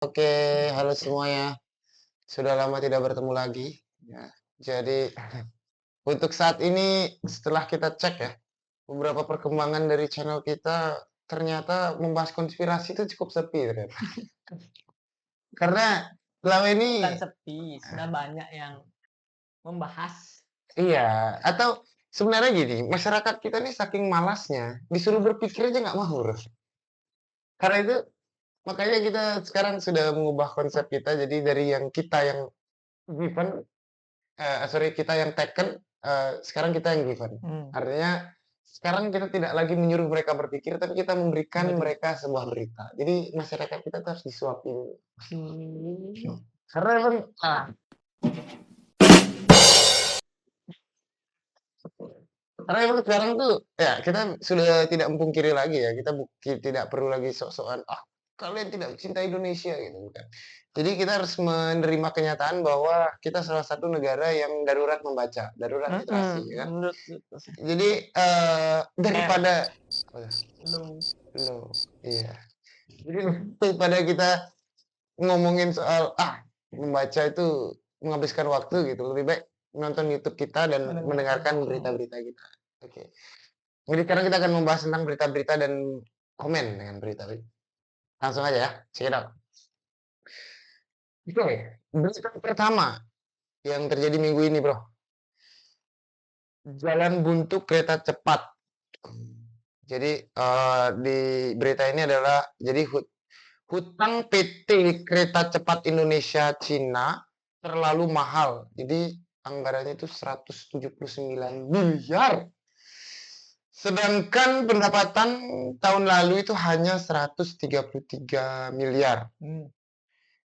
Oke, halo semuanya. Sudah lama tidak bertemu lagi. Ya, jadi untuk saat ini setelah kita cek ya, beberapa perkembangan dari channel kita ternyata membahas konspirasi itu cukup sepi ternyata. Karena selama Bukan ini sepi, sudah banyak yang membahas. iya, atau sebenarnya gini, masyarakat kita nih saking malasnya, disuruh berpikir aja nggak mau, Bro. Karena itu makanya kita sekarang sudah mengubah konsep kita jadi dari yang kita yang given sorry kita yang taken, sekarang kita yang given. Hmm. Artinya sekarang kita tidak lagi menyuruh mereka berpikir, tapi kita memberikan Waduh. mereka sebuah berita. Jadi masyarakat kita tuh harus disuapin. Hmm. Karena emang karena emang sekarang tuh ya kita sudah tidak memungkiri lagi ya, kita tidak perlu lagi sok-sokan, "Ah, kalian tidak mencintai Indonesia," gitu, bukan. Jadi kita harus menerima kenyataan bahwa kita salah satu negara yang darurat membaca, darurat literasi, ya kan. Menurut itu sih. Jadi, R, daripada lu. loh, iya. Jadi daripada kita ngomongin soal, membaca itu menghabiskan waktu gitu, lebih baik nonton YouTube kita dan Mendengarkan. mendengarkan berita-berita kita. Oke. Jadi sekarang kita akan membahas tentang berita-berita dan komen dengan berita-berita. Langsung aja ya, check it out. Oke, berita pertama yang terjadi minggu ini, Bro. Jalan buntu kereta cepat. Jadi, di berita ini adalah jadi hutang PT Kereta Cepat Indonesia Cina terlalu mahal. Jadi anggarannya itu 179 miliar. Sedangkan pendapatan tahun lalu itu hanya 133 miliar. Hmm.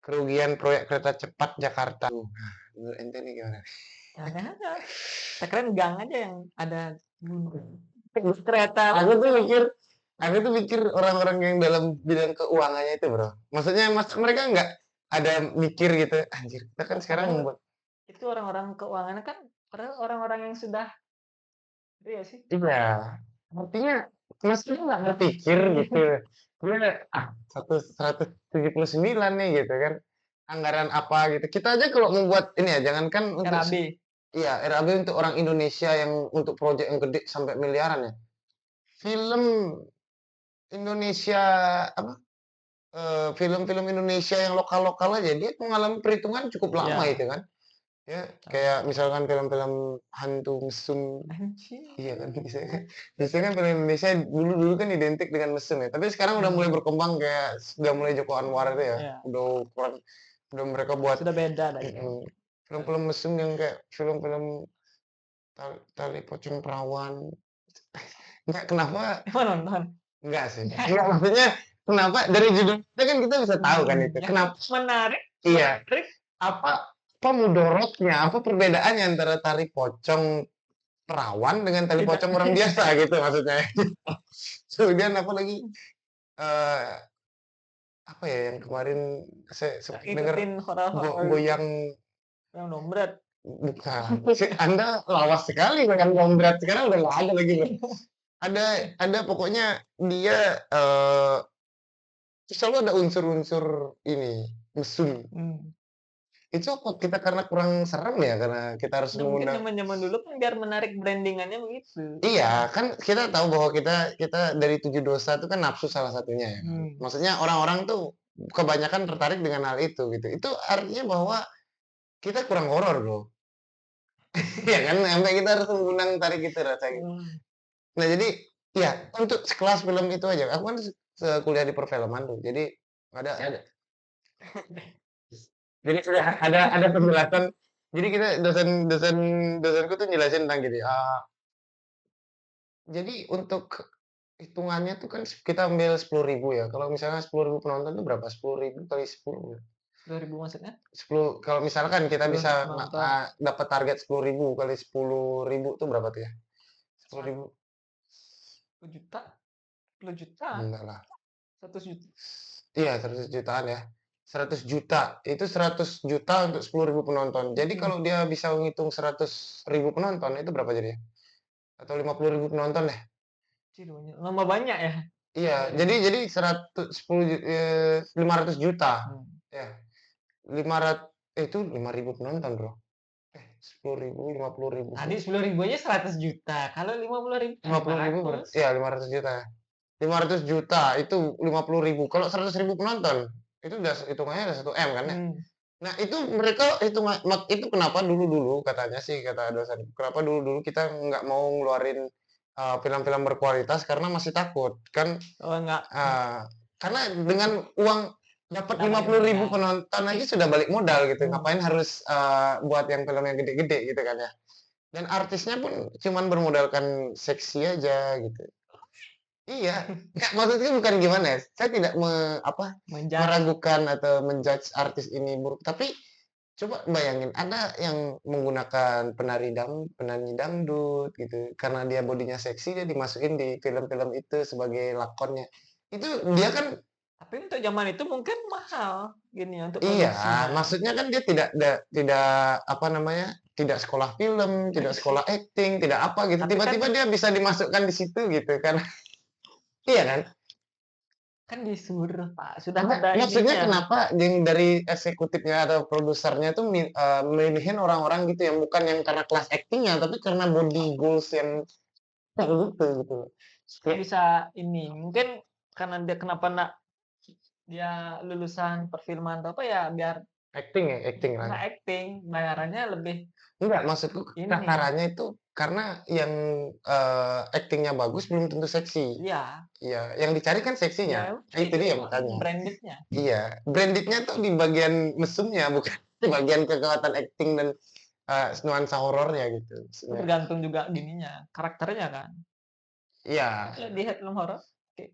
Kerugian proyek kereta cepat Jakarta. Nah, menurut ente nih gimana? Jangan ada. Saya keren gang aja yang ada kereta. Aku tuh mikir orang-orang yang dalam bidang keuangannya itu, Bro. Maksudnya mereka nggak ada mikir gitu, anjir, kita kan sekarang Padahal membuat itu orang-orang keuangan kan, padahal orang-orang yang sudah, iya sih. iya, artinya maksudnya nggak berpikir gitu. Dia, 179 nih gitu kan, anggaran apa gitu. Kita aja kalau membuat ini ya, jangankan untuk RAB. iya, RAB untuk orang Indonesia yang untuk proyek yang gede sampai miliaran ya. Film Indonesia apa film-film Indonesia yang lokal-lokal aja dia mengalami perhitungan cukup lama Ya. itu kan. Ya, kayak misalkan film-film hantu mesum, Anjing. iya kan biasanya kan film Indonesia dulu-dulu kan identik dengan mesum ya. Tapi sekarang udah mulai berkembang kayak udah mulai Joko Anwar itu ya. Ya. Udah mereka buat Sudah beda dari yang mm, film-film mesum yang kayak film-film tali pocong perawan. Enggak kenapa emang nonton. enggak sih. Enggak maksudnya kenapa dari judulnya kan kita bisa tahu kan itu. Ya kan Kenapa menarik, iya, menarik. apa apa mudorotnya, apa perbedaannya antara tali pocong perawan dengan tali Tidak. pocong orang biasa gitu maksudnya. Kemudian apa lagi, eee, apa ya yang kemarin saya sempet denger Ngikutin horor-horor gitu, goyang yang dombret. bukan, Anda lawas sekali goyang Gombrat, sekarang udah nggak ada lagi loh. Ada pokoknya dia, selalu ada unsur-unsur ini, mesum. Hmm. Itu apa kita karena kurang serem ya, karena kita harus Nah, mungkin mengundang zaman-zaman dulu kan biar menarik brandingannya begitu. iya, kan kita tahu bahwa kita kita dari 7 dosa itu kan nafsu salah satunya ya kan. Hmm. Maksudnya orang-orang tuh kebanyakan tertarik dengan hal itu gitu. Itu artinya bahwa kita kurang horor, Bro. Iya kan, sampai kita harus mengundang tarik itu rasa gitu. Hmm. Nah jadi, ya untuk sekelas film itu aja, aku kan kuliah di perfilman tuh, jadi ada jadi sudah ada penjelasan. Jadi kita dosenku tuh jelasin tentang gini, jadi untuk hitungannya tuh kan kita ambil 10.000 ya, kalau misalnya 10.000 penonton itu berapa? 10.000 kali 10 2000 maksudnya? 10 kalau misalkan kita 10 bisa penonton. dapat target 10.000 kali 10.000 itu berapa tuh ya? 10.000 1 juta, 10 juta, enggak lah. 100 juta. Iya 100 jutaan ya. 100 juta, itu 100 juta untuk 10.000 penonton. Jadi Hmm. kalau dia bisa menghitung 100.000 penonton itu berapa jadinya? Atau 50.000 penonton deh. Nambah banyak ya? Iya, jadi 500 juta. Hmm. Ya, 5.000 penonton, Bro. 10.000, 50.000. Tadi 10.000 aja 100 juta. Kalau 50.000 50.000 500. ya 500 juta. 500 juta itu 50.000. Kalau 100.000 penonton, itu udah hitungannya udah 1 M kan ya. Hmm. Nah, itu mereka itu kenapa dulu-dulu katanya sih kata dosen, kenapa dulu-dulu kita nggak mau ngeluarin film-film berkualitas karena masih takut. Kan Oh enggak. karena dengan uang dapat Udah balik 50.000 modal. penonton aja sudah balik modal gitu. Hmm. Ngapain harus buat yang film yang gede-gede gitu kan ya. Dan artisnya pun cuman bermodalkan seksi aja gitu. Iya, nggak maksudnya bukan gimana ya, saya tidak Menjudge. meragukan atau menjudge artis ini buruk, tapi coba bayangin ada yang menggunakan penyanyi dangdut gitu, karena dia bodinya seksi dia dimasukin di film-film itu sebagai lakonnya. Itu dia kan Tapi untuk zaman itu mungkin mahal gini untuk iya, produksinya. maksudnya kan dia tidak apa namanya, tidak sekolah film, tidak sekolah akting, tidak apa gitu, Tapi kan tiba-tiba dia bisa dimasukkan di situ gitu kan. Iya kan? kan disuruh Pak, sudah Karena ada maksudnya ininya. kenapa yang dari eksekutifnya atau produsernya tuh milihin orang-orang gitu yang bukan yang karena kelas aktingnya, tapi karena body goals yang kayak gitu. Supaya Kayak bisa ini, mungkin karena dia kenapa nak dia lulusan perfilman atau apa ya biar acting lah. nggak acting bayarannya lebih Enggak, maksudku ini. takarannya itu karena yang aktingnya bagus belum tentu seksi. Iya, Iya, yang dicari kan seksinya. ya Nah, itu dia makanya. brandednya. Iya, brandednya tuh di bagian mesumnya, bukan di bagian kekuatan acting dan nuansa horornya gitu. Itu Maksudnya. tergantung juga gininya, karakternya kan. Iya, Lihat film horor. Oke.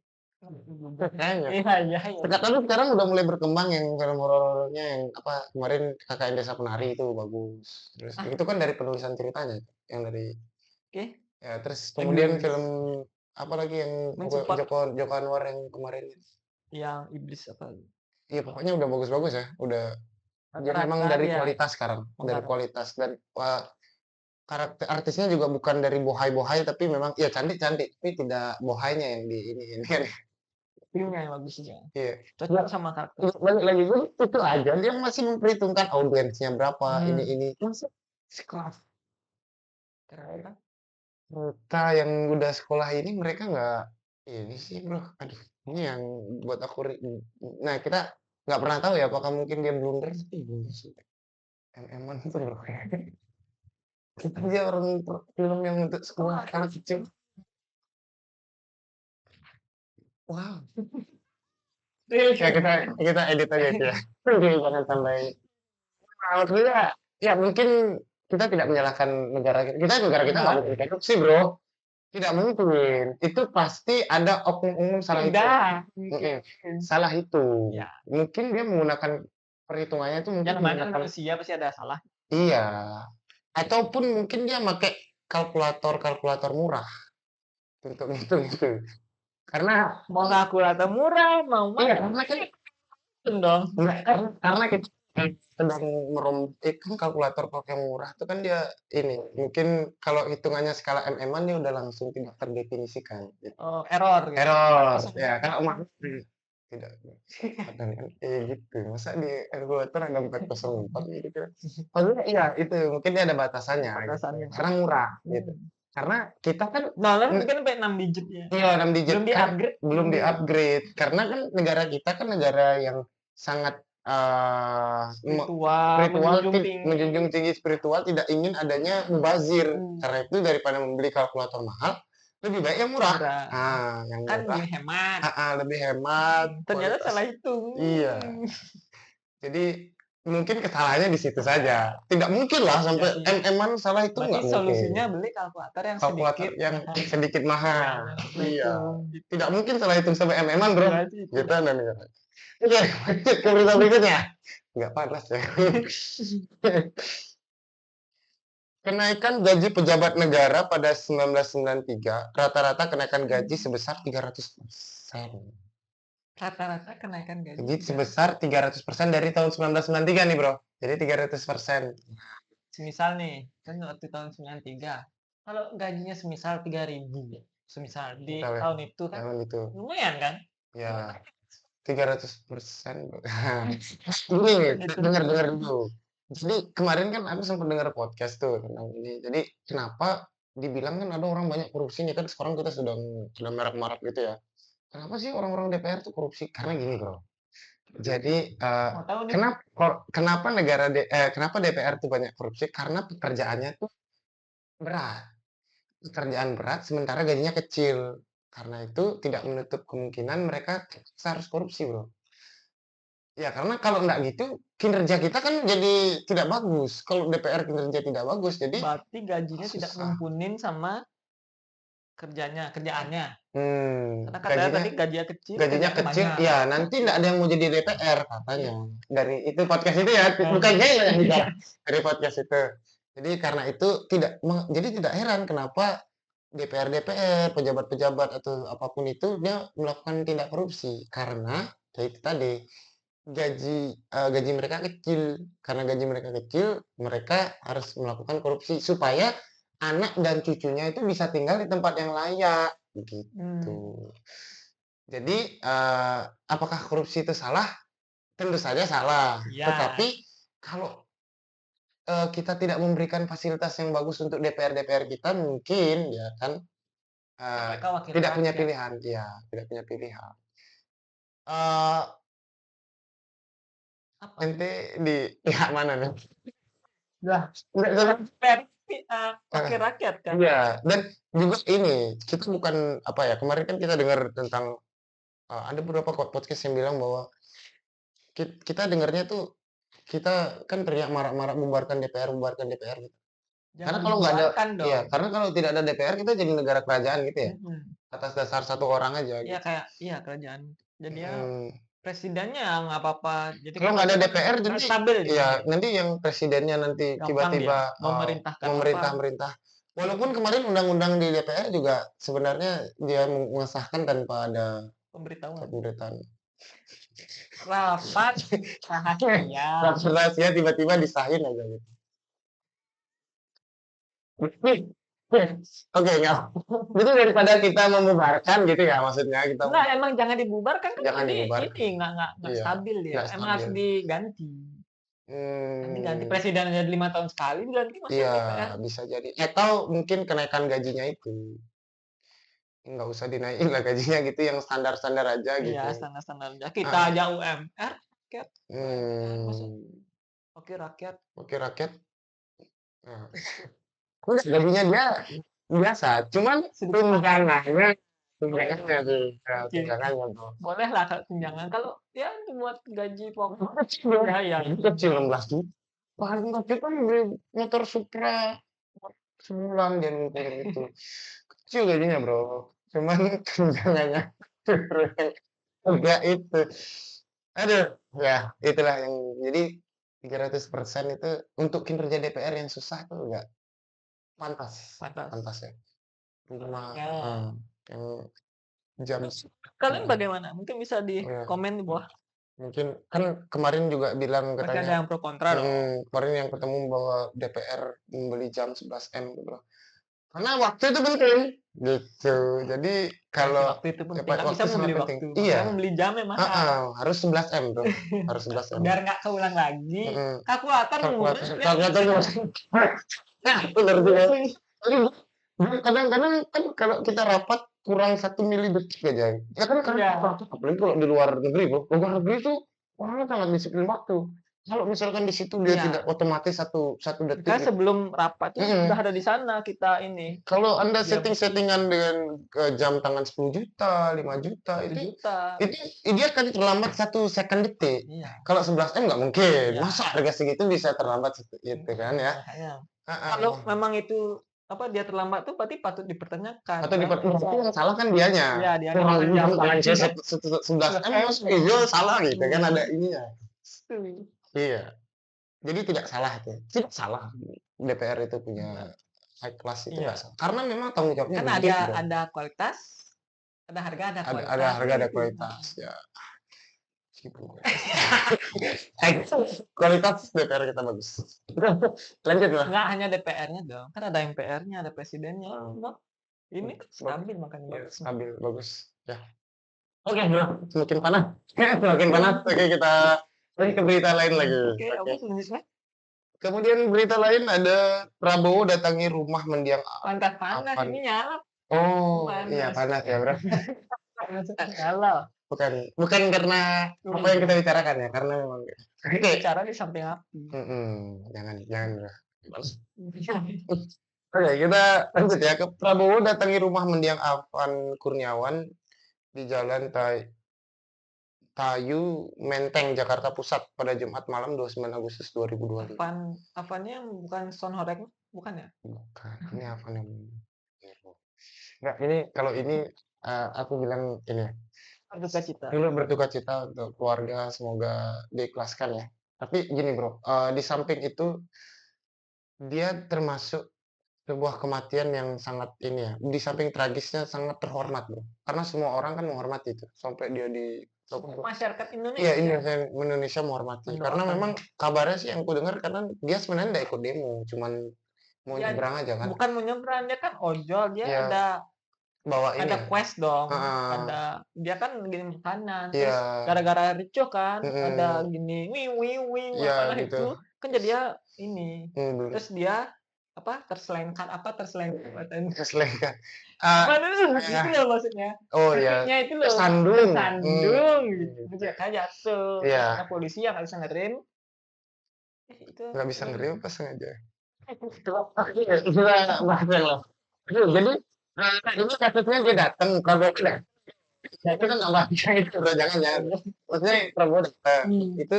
kayaknya. Iya, iya, iya. Tapi sekarang udah mulai berkembang yang film horornya yang apa kemarin KKN Desa Penari itu bagus. Terus Ah, itu kan dari penulisan ceritanya yang dari oke. ya terus kemudian Aduh, film apa lagi yang mensupport Joko Anwar yang kemarin yang iblis apa? iya pokoknya udah bagus-bagus ya udah dia memang Rata-rata dari dia kualitas sekarang dari pengaruh. kualitas dan karakter artisnya juga bukan dari bohai-bohai tapi memang ya cantik-cantik tapi tidak bohainya yang di ini kan Filmnya yang bagus juga. iya. Cocok sama karakter. Balik lagi itu aja dia masih memperhitungkan audiensnya berapa Hmm. ini masih sekelas Keren kan? mereka yang udah sekolah ini mereka nggak ini sih bro aduh ini yang buat aku nah kita nggak pernah tahu ya apakah mungkin dia blunder tapi blunder sih emang itu bro kita dia orang film yang untuk sekolah anak kecil wow ya kita edit aja itu ya jangan sampai maksudnya ya mungkin kita tidak menyalahkan negara kita nggak mungkin kayak sih bro tidak mungkin itu pasti ada oknum-oknum salah itu Tidak. salah itu Ya, mungkin dia menggunakan perhitungannya itu mungkin yang namanya menggunakan manusia pasti ada salah. iya ataupun mungkin dia pakai kalkulator murah untuk ngitung itu karena Mau kalkulator murah, mau iya mahal. karena kan Dong. enggak, karena kita sedang kan kalkulator yang murah itu kan dia ini mungkin kalau hitungannya skala MM-an dia udah langsung tidak terdefinisikan gitu. Oh, error gitu. Error ya kalau tidak kadang kan gitu masa di kalkulator ada 404 gitu kan maksudnya iya itu mungkin dia ada batasannya gitu. Batasannya. Karena murah gitu karena kita kan Dolar mungkin sampai 6 digit ya. iya 6 digit Belum kan di-upgrade. belum di-upgrade karena kan negara kita kan negara yang sangat Spiritual, menjunjung tinggi spiritual tidak ingin adanya mubazir karena itu daripada membeli kalkulator mahal lebih baik yang murah murah. yang Kan murah lebih hemat. lebih hemat Ternyata kualitas salah hitung. iya jadi mungkin kesalahannya di situ saja tidak mungkin lah sampai Iya sih. MM-an salah itu Berarti nggak mungkin solusinya beli kalkulator yang kalkulator sedikit yang sedikit mahal iya hitung gitu. tidak mungkin salah hitung sampai MM-an bro Berarti itu. gitu dan oke lanjut ke berita berikutnya nggak panas ya kenaikan gaji pejabat negara pada 1993 rata-rata kenaikan gaji sebesar 300%. Rata-rata kenaikan gaji. Gaji sebesar 300% dari tahun 1993 nih bro jadi 300%. Semisal nih, kan waktu tahun 93, kalau gajinya semisal 3.000, semisal di Misal ya, tahun itu kan tahun itu lumayan kan? ya 300%. Gini, Itu dengar dulu. Jadi kemarin kan aku sempat dengar podcast tuh tentang ini. Jadi kenapa dibilang kan ada orang banyak korupsi nih kan sekarang kita sudah marak-marak gitu ya. Kenapa sih orang-orang DPR tuh korupsi? Karena gini bro. Jadi mau tahu nih. kenapa kenapa DPR tuh banyak korupsi? Karena pekerjaannya tuh berat. Pekerjaan berat sementara gajinya kecil. Karena itu tidak menutup kemungkinan mereka terpaksa harus korupsi bro. Ya, karena kalau nggak gitu, kinerja kita kan jadi tidak bagus. Kalau DPR kinerja tidak bagus, jadi Berarti gajinya tidak susah. ngumpunin sama kerjaannya. Karena katanya Gajinya tadi gajinya kecil, gajinya kerjaannya kecil, banyak. ya nanti nggak ada yang mau jadi DPR katanya. Dari itu podcast itu ya, bukan Nah, saya yang bicara dari podcast itu. Jadi karena itu jadi tidak heran kenapa DPR pejabat-pejabat atau apapun itu dia melakukan tindak korupsi karena ya itu tadi gaji mereka kecil. Karena gaji mereka kecil, mereka harus melakukan korupsi supaya anak dan cucunya itu bisa tinggal di tempat yang layak, gitu. Jadi, apakah korupsi itu salah? Tentu saja salah. iya. Tetapi kalau, kita tidak memberikan fasilitas yang bagus untuk DPR-DPR kita mungkin ya kan, eee, Mereka wakil tidak punya rakyat. pilihan iya, tidak punya pilihan. Eee, Apa? ente di pihak mana nih? Lah, Enggak salah. versi Heeh. wakil rakyat kan. Iya, dan juga ini, kita bukan apa ya, kemarin kan kita dengar tentang, ada beberapa podcast yang bilang bahwa kita dengarnya tuh, kita kan teriak marak-marak bubarkan DPR gitu. Karena Jangan kalau nggak ada dibubarkan iya, dong. karena kalau tidak ada DPR kita jadi negara kerajaan gitu ya, Mhm. atas dasar satu orang aja Iya gitu. kayak iya kerajaan. Jadinya Mhm. presidennya nggak apa-apa. Jadi Kalau kalau nggak itu ada kan DPR nggak nanti stabil ya jadinya. nanti yang presidennya nanti Gampang dia tiba-tiba, memerintahkan apa. memerintah-merintah. Walaupun kemarin undang-undang di DPR juga sebenarnya dia mengesahkan tanpa ada Pemberitahuan. pemerintahan. Rapat rahasia. Rahasia tiba-tiba disahin aja gitu. Oke, nggak. Jadi daripada kita membubarkan gitu ya maksudnya kita Enggak, emang jangan dibubarkan kan jangan jadi ini dibubarkan. nggak Iya, stabil dia. nggak Emang harus stabil. diganti. Nanti ganti Hmm, presiden aja 5 tahun sekali diganti masa iya DPR. bisa jadi. Atau mungkin kenaikan gajinya itu nggak usah dinaikin lah gajinya gitu yang standar-standar aja Iya, gitu. standar-standar aja. Kita Heeh. aja UMR, rakyat. UMR masa Hmm, wakil rakyat. oke rakyat. Nah, terus gajinya dia biasa, cuman Sedikit tunjangannya tunjangannya tuh, ya, kecil. tunjangannya tuh. Boleh lah kalau tunjangan. Kalau ya buat gaji pokok Kecil dong, ya ya. gaji kecil 16 juta. Paling kecil kan beli motor Supra sebulan dia ngumpulin itu. Kecil gajinya bro, cuman tunjangannya enggak itu. Aduh, ya itulah yang jadi 300% itu untuk kinerja DPR yang susah tuh enggak pantas, Pantas. pantas ya. Rumah, Ya. yang jam Kalian mhm, bagaimana? Mungkin bisa di iya, komen di bawah. mungkin kan kemarin juga bilang Pasti katanya ada yang pro kontra dong. kemarin yang ketemu bahwa DPR membeli jam 11M gitu loh. Karena waktu itu penting, gitu. Jadi Ya sih kalau waktu itu penting. dapat Nggak bisa waktu sangat membeli penting. waktu. Iya, Makanya membeli jam yang mahal. harus 11M tuh, harus 11M. Biar nggak keulang lagi. Mhm, Kalkulator ngurus kalkulator ya. kalkulator nah, bener juga. Jadi kadang-kadang kan kalau kita rapat kurang 1 milidetik aja. Ya kan karena Iya. apalagi kalau di luar negeri Bro. Luar negeri itu orang sangat disiplin waktu. Kalau misalkan di situ dia tidak Iya. otomatis satu detik Kan gitu. sebelum rapat tuh udah Mhm. ada di sana kita ini. Kalau Anda Jam setting-settingan dengan, jam tangan 10 juta, 5 juta 1 itu juta. itu dia akan terlambat 1 second detik. Iya. Kalau 11M nggak mungkin, Iya. masa harga segitu bisa terlambat itu kan ya. Makanya. Kalau Heeh. memang itu apa dia terlambat tuh berarti patut dipertanyakan. Atau Kenapa berarti yang salah kan dianya. Iya, dia Kurang jam jam tangan saya 11M 11M. masa iya salah gitu kan ada ininya. Tuh. Iya, jadi tidak salah itu, tidak salah DPR itu punya Enggak. high class itu nggak Iya. salah. Karena memang tanggung jawabnya Kan gede Bro. ada kualitas, ada harga, ada Ada kualitas. harga, Kan ada gitu. kualitas, ya. Kualitas DPR kita bagus. Lanjut lah. Enggak hanya DPR-nya dong, kan ada MPR-nya, ada presidennya. Ini kan stabil makanya Ya, bagus. stabil, bagus. Ya. Oke, Bro, semakin panas. Semakin panas. Oke, kita ke berita lain lagi. Oke, apa selanjutnya? Kemudian berita lain ada Prabowo datangi rumah mendiang Panas-panas Afan. ini nyala. Oh, iya Panas. panas ya, Bro. Panas nyala. Bukan karena apa yang kita bicarakan ya, karena memang. Oke. Bicara di samping api. Jangan, Bro. Oke, kita lanjut ya ke Prabowo datangi rumah mendiang Afan Kurniawan di Jalan Tayu Menteng, Jakarta Pusat pada Jumat malam 29 Agustus 2025. Apanya yang bukan Sonhorek? Bukan ya? Bukan, ini Afan yang enggak, ini kalau ini aku bilang ini ya, Berduka cita. dulu berduka cita untuk keluarga, semoga diikhlaskan ya. Tapi gini Bro, di samping itu dia termasuk sebuah kematian yang sangat ini ya, di samping tragisnya sangat terhormat Bro. Karena semua orang kan menghormati itu, sampai dia di Masyarakat iya, Indonesia Indonesia menghormati. Karena mendoakan. memang kabarnya sih yang ku dengar karena dia sebenarnya nggak ikut demo, cuman mau Ya, nyebrang aja kan. bukan mau nyebrang, dia kan ojol, dia Iya, bawa ini ada ya. quest dong, Heeh, dia kan ngirim makanan, iya, terus gara-gara ricuh kan, ada mhm, gini, wing wing wing, iya apalah gitu. itu, kan jadi dia ini, Bener. terus dia terselengkat Keselengkan. apa Eee, itu gitu eh, loh maksudnya, oh ya, kakinya itu loh tersandung. tersandung gitu, Gitu. kan jatuh, terus Iya, kata polisi yang nggak bisa ngerem, itu nggak bisa keren. ngerem apa sengaja? Oke, kita bahas yang lain. Oke, jadi, ini kasusnya dia datang, Prabowo datang. Ya itu kan nggak bisa itu Bro, jangan. Maksudnya Prabowo datang, itu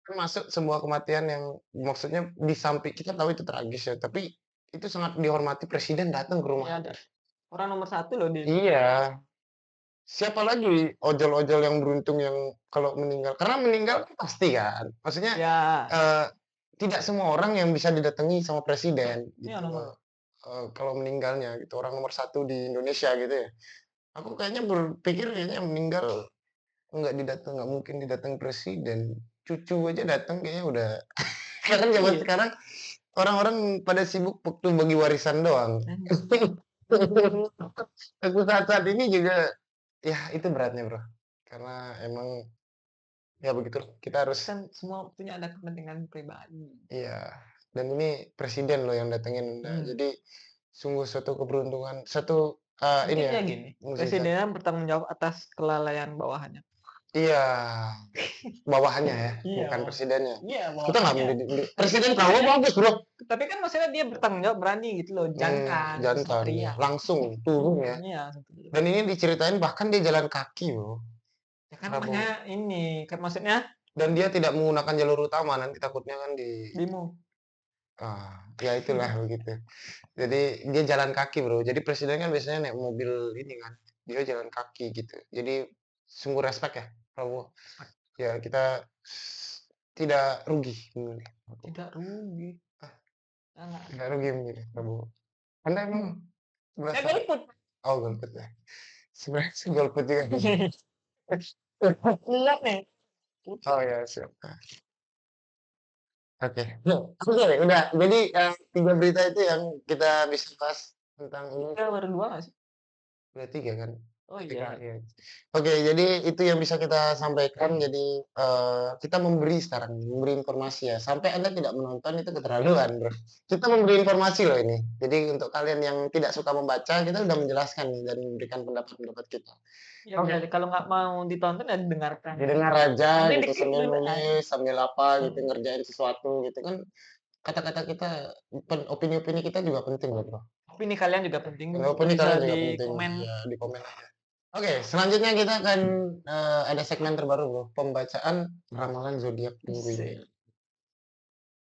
termasuk sebuah kematian yang maksudnya di samping kita tahu itu tragis ya, tapi itu sangat dihormati presiden datang ke rumah. Ya, ada orang nomor satu loh di Iya, siapa lagi ojol-ojol yang beruntung yang kalau meninggal, karena meninggal kan pasti kan, maksudnya, ya, eee, tidak semua orang yang bisa didatangi sama presiden ya gitu nomor loh, kalau meninggalnya gitu, orang nomor satu di Indonesia gitu ya. Aku kayaknya berpikir kayaknya meninggal nggak mungkin didatangi presiden, cucu aja datang kayaknya udah karena zaman iya. sekarang orang-orang pada sibuk waktu bagi warisan doang. Aku saat-saat ini juga, ya itu beratnya Bro, karena emang ya begitu, kita harus Kan semua punya ada kepentingan pribadi. iya, dan ini presiden loh yang datengin Anda, jadi sungguh suatu keberuntungan, satu, ini Mungkin ya, ya gini, mukjizat. presidennya bertanggung jawab atas kelalaian bawahannya. Iya, bawahannya ya, Iya, bukan presidennya. iya Kita nggak bawahannya. Tapi presiden kan Prabowo maksudnya bagus Bro, tapi kan maksudnya dia bertanggung jawab berani gitu loh, jantan, jantan ya, kesatria. langsung turun ya, Iya, dan ini diceritain bahkan dia jalan kaki Bro, ya kan Prabowo. makanya ini, kan maksudnya Dan dia tidak menggunakan jalur utama, nanti takutnya kan demo. ya itulah begitu. Jadi dia jalan kaki Bro, jadi presiden kan biasanya naik mobil ini kan, dia jalan kaki gitu. Jadi sungguh respect ya Prabowo. Ya kita tidak rugi memilih Prabowo. Tidak rugi. Ah, Sangat. tidak rugi memilih Prabowo. Anda emang Saya berasa golput. oh golput ya? Sebenarnya sih golput juga. Lihat nih. Oh ya siap. Oke. Oke, udah. Jadi, 3 berita itu yang kita bisa bahas tentang ini. Kita baru 2 nggak sih? Udah 3 kan? Oh 3 iya. ya. Oke, jadi itu yang bisa kita sampaikan. Jadi, kita memberi sekarang, memberi informasi ya. Sampai Anda tidak menonton itu keterlaluan, Bro. Kita memberi informasi loh ini. Jadi untuk kalian yang tidak suka membaca, kita udah menjelaskan nih dan memberikan pendapat-pendapat kita. Ya Oke. bisa kalau nggak mau ditonton ya didengarkan. Didengar aja Nanti gitu dikit sambil dulu kan. nulis, sambil apa gitu, ngerjain sesuatu gitu kan. Kata-kata kita, opini-opini kita juga penting loh, Bro. Opini kalian juga penting, Opini bisa kalian juga di penting, komen. ya di komen aja. Oke, selanjutnya kita akan, ada segmen terbaru, Bro, pembacaan ramalan zodiak minggu ini. Asik.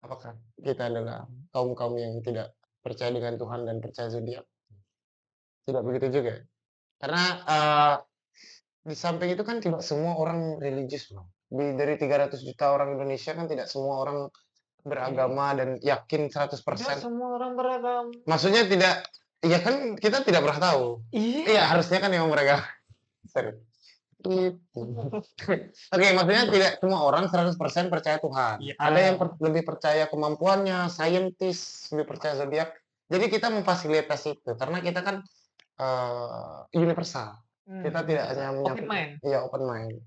Apakah kita adalah kaum-kaum yang tidak percaya dengan Tuhan dan percaya zodiak? Tidak begitu juga? Karena, di samping itu kan tidak semua orang religius, Bro. Dari 300 juta orang Indonesia kan tidak semua orang beragama dan yakin 100%. Tidak semua orang beragam. Maksudnya tidak ya kan kita tidak pernah tahu. Iya. Iya, harusnya kan yang mereka sorry. Gitu. Oke, maksudnya tidak semua orang 100% percaya Tuhan. Iya. Ada yang lebih percaya kemampuannya, saintis, lebih percaya zodiak. Jadi kita memfasilitasi itu karena kita kan universal. Kita tidak hanya Open menyampaikan mind. iya, open mind.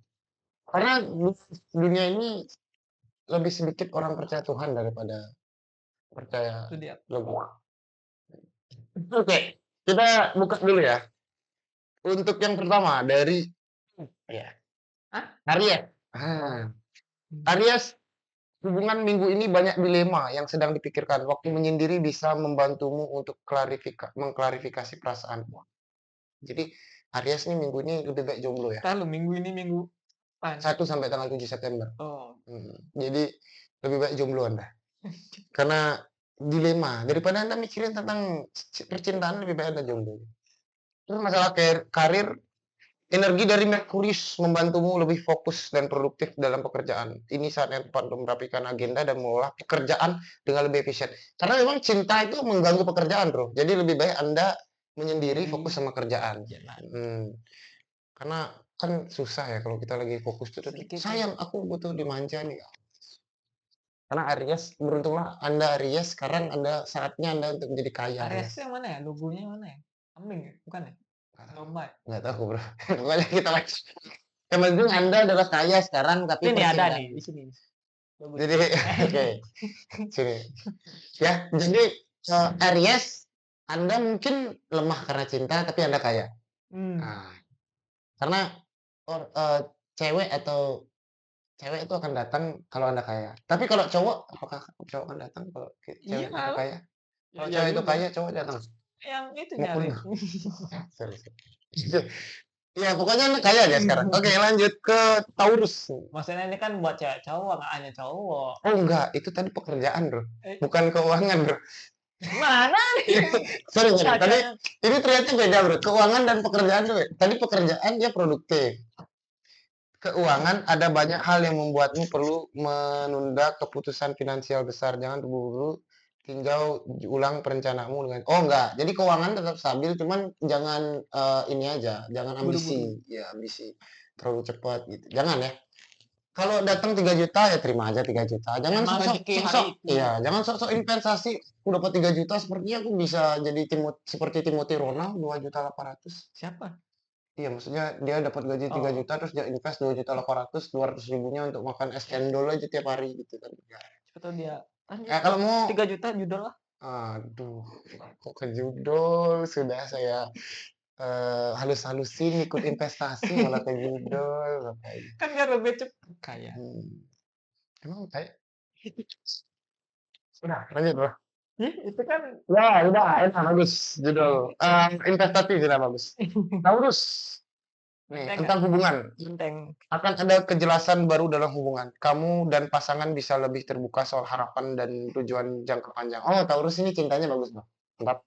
Karena dunia ini lebih sedikit orang percaya Tuhan daripada percaya Itu dia. lebih. Oke, kita buka dulu ya. Untuk yang pertama dari ya, Hah? Aries. Aries, hubungan minggu ini banyak dilema yang sedang dipikirkan. Waktu menyendiri bisa membantumu untuk mengklarifikasi perasaan. Jadi Aries nih minggu ini lebih baik jomblo ya. Entar lu minggu ini minggu depan. 1 sampai tanggal 7 September. Oh. Jadi lebih baik jomblo Anda. Karena dilema. Daripada Anda mikirin tentang percintaan, lebih baik Anda jomblo. Terus masalah karir, energi dari Merkurius membantumu lebih fokus dan produktif dalam pekerjaan. Ini saat yang tepat untuk merapikan agenda dan mengolah pekerjaan dengan lebih efisien. Karena memang cinta itu mengganggu pekerjaan, bro. Jadi lebih baik Anda menyendiri fokus sama kerjaan. Karena kan susah ya kalau kita lagi fokus tuh. Sayang, aku butuh dimanja nih. Karena Aries, beruntunglah Anda Aries, sekarang saatnya Anda untuk menjadi kaya. Aries itu yang mana ya? Logonya yang mana ya? Kambing ya? Bukan ya? Domba ya? Nggak tahu, bro. Pokoknya kita lagi. Yang penting Anda adalah kaya sekarang, tapi Ini ada percintaan. nih di sini. Jadi, oke. Sini. Ya, jadi Aries, Anda mungkin lemah karena cinta, tapi Anda kaya. Nah, karena cewek itu akan datang kalau Anda kaya. Tapi kalau cowok, apakah cowok akan datang kalau cewek itu kaya? Kalau cewek itu kaya, cowok datang. Yang itu Mau nyari. Sorry. Ya, pokoknya Anda kaya aja sekarang. Oke, lanjut ke Taurus. Maksudnya ini kan buat cewek cowok, nggak hanya cowok. Oh enggak, itu tadi pekerjaan, bro. Bukan keuangan, bro. Mana nih? Sorry. Tadi ini ternyata beda, bro. Keuangan dan pekerjaan tuh. Tadi pekerjaan dia produktif. Keuangan ada banyak hal yang membuatmu perlu menunda keputusan finansial besar. Jangan terburu-buru tinjau ulang perencanaanmu dengan enggak. Jadi keuangan tetap stabil, cuman jangan ini aja, jangan ambisi. Ya, ambisi terlalu cepat gitu. Jangan ya. Kalau datang 3 juta ya terima aja 3 juta. Jangan Emang rezeki hari sok-sok itu. iya, jangan sok-sok investasi. Aku dapat 3 juta sepertinya aku bisa jadi seperti Timothy Ronald 2.800.000. Siapa? Iya, maksudnya dia dapat gaji 3 juta terus dia invest 2.800.000, 200 ribunya untuk makan es cendol aja tiap hari gitu kan. Siapa tahu dia Kalau mau 3 juta judul lah. aduh, kok ke judol sudah saya halus-halusin ikut investasi malah ke judol. Kan biar lebih cepet kaya. Emang kayak udah lanjut, bro. Itu kan Ya, udah enak bagus judul. Investasi sudah bagus. Taurus. Nih, tentang hubungan. Akan ada kejelasan baru dalam hubungan. Kamu dan pasangan bisa lebih terbuka soal harapan dan tujuan jangka panjang. Oh, Taurus ini cintanya bagus, Bang. Mantap.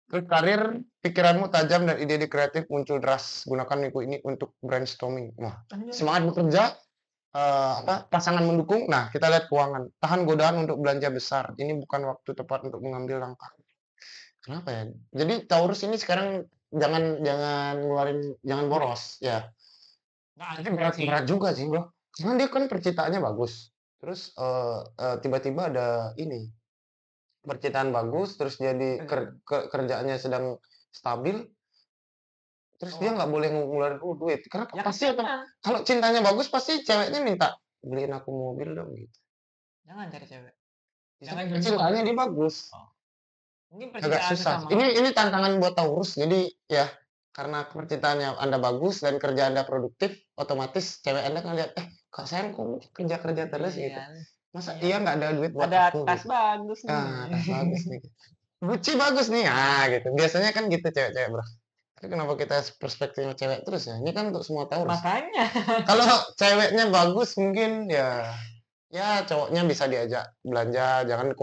Terus karir, pikiranmu tajam dan ide-ide kreatif muncul deras. Gunakan minggu ini untuk brainstorming. Wah, semangat bekerja, pasangan mendukung. Nah, kita lihat keuangan. Tahan godaan untuk belanja besar. Ini bukan waktu tepat untuk mengambil langkah. Kenapa ya? Jadi Taurus ini sekarang jangan boros ya. Nah, itu berat juga sih, bro. Karena dia kan percintaannya bagus. Terus tiba-tiba ada ini percintaan bagus, terus jadi kerjaannya sedang stabil, terus dia nggak boleh ngeluarin duit. Karena pasti kalau cintanya bagus pasti ceweknya minta beliin aku mobil dong gitu. Jangan cari cewek. Jangan cintanya dia bagus. Mungkin Agak susah. sama. Ini tantangan buat Taurus. Jadi ya karena percintaannya Anda bagus dan kerja Anda produktif, otomatis cewek Anda kan lihat, kak sayang kok kerja terus gitu. Masa iya nggak ada duit buat ada aku? Tas Gitu. bagus nih. Tas bagus nih. Gucci bagus nih, gitu. Biasanya kan gitu cewek-cewek, bro. Tapi kenapa kita perspektifnya cewek terus ya? Ini kan untuk semua Taurus. Makanya. Kalau ceweknya bagus mungkin ya cowoknya bisa diajak belanja, jangan